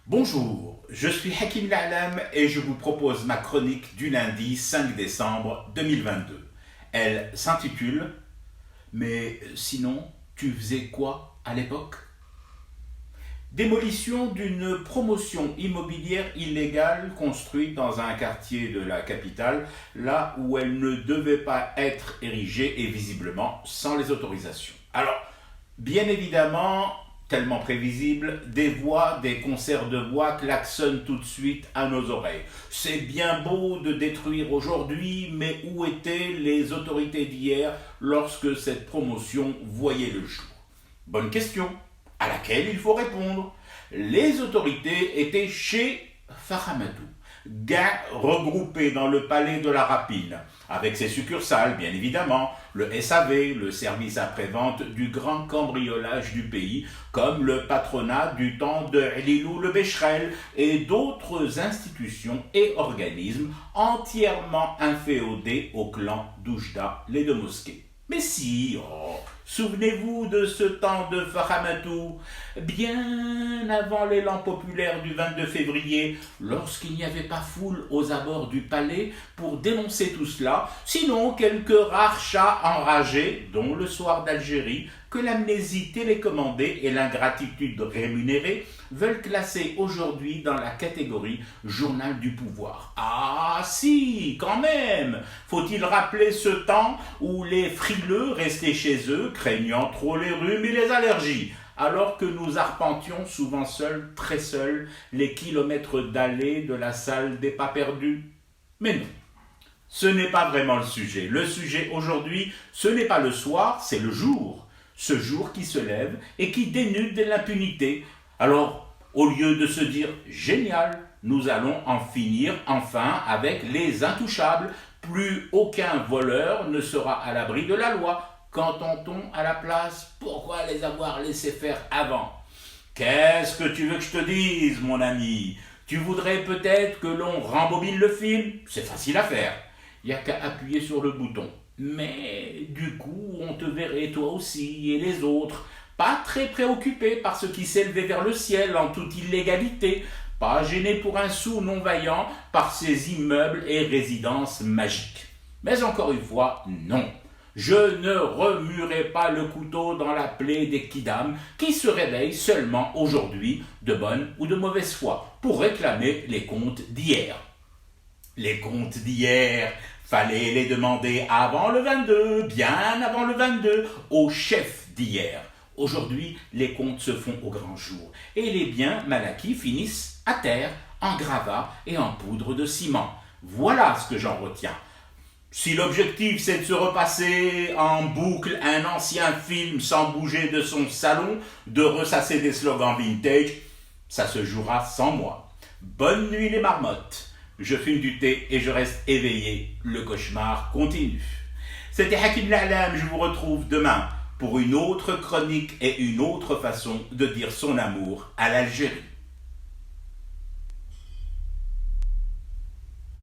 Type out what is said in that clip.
Bonjour, je suis Hakim La'alam et je vous propose ma chronique du lundi 5 décembre 2022. Elle s'intitule « Mais sinon, tu faisais quoi à l'époque ?» Démolition d'une promotion immobilière illégale construite dans un quartier de la capitale, là où elle ne devait pas être érigée et visiblement sans les autorisations. Alors, bien évidemment, tellement prévisible, des voix, des concerts de voix klaxonnent tout de suite à nos oreilles. C'est bien beau de détruire aujourd'hui, mais où étaient les autorités d'hier lorsque cette promotion voyait le jour? Bonne question, à laquelle il faut répondre. Les autorités étaient chez Faramadou, gain regroupé dans le palais de la Rapine, avec ses succursales, bien évidemment, le SAV, le service après-vente du grand cambriolage du pays, comme le patronat du temps de Lilou le Becherel et d'autres institutions et organismes entièrement inféodés au clan d'Oujda, les deux mosquées. Mais si, souvenez-vous de ce temps de Faramadou, bien avant l'élan populaire du 22 février, lorsqu'il n'y avait pas foule aux abords du palais pour dénoncer tout cela, sinon quelques rares chats enragés, dont le soir d'Algérie, que l'amnésie télécommandée et l'ingratitude rémunérée veulent classer aujourd'hui dans la catégorie journal du pouvoir. Ah si, quand même! Faut-il rappeler ce temps où les frileux restaient chez eux, craignant trop les rhumes et les allergies, alors que nous arpentions souvent seuls, très seuls, les kilomètres d'allées de la salle des pas perdus? Mais non, ce n'est pas vraiment le sujet. Le sujet aujourd'hui, ce n'est pas le soir, c'est le jour. Ce jour qui se lève et qui dénude de l'impunité. Alors, au lieu de se dire « génial », nous allons en finir enfin avec les intouchables. Plus aucun voleur ne sera à l'abri de la loi. Qu'entend-on à la place? Pourquoi les avoir laissés faire avant? Qu'est-ce que tu veux que je te dise, mon ami? Tu voudrais peut-être que l'on rembobine le film? C'est facile à faire. Il n'y a qu'à appuyer sur le bouton. Mais du coup, on te verrait toi aussi et les autres, pas très préoccupés par ce qui s'élevait vers le ciel en toute illégalité, pas gênés pour un sou non vaillant par ces immeubles et résidences magiques. Mais encore une fois, non. Je ne remuerai pas le couteau dans la plaie des kidams qui se réveillent seulement aujourd'hui de bonne ou de mauvaise foi pour réclamer les comptes d'hier. Les comptes d'hier, fallait les demander avant le 22, bien avant le 22, au chef d'hier. Aujourd'hui, les comptes se font au grand jour et les biens mal acquis finissent à terre, en gravats et en poudre de ciment. Voilà ce que j'en retiens. Si l'objectif c'est de se repasser en boucle un ancien film sans bouger de son salon, de ressasser des slogans vintage, ça se jouera sans moi. Bonne nuit les marmottes. Je fume du thé et je reste éveillé. Le cauchemar continue. C'était Hakim La'alam, je vous retrouve demain pour une autre chronique et une autre façon de dire son amour à l'Algérie.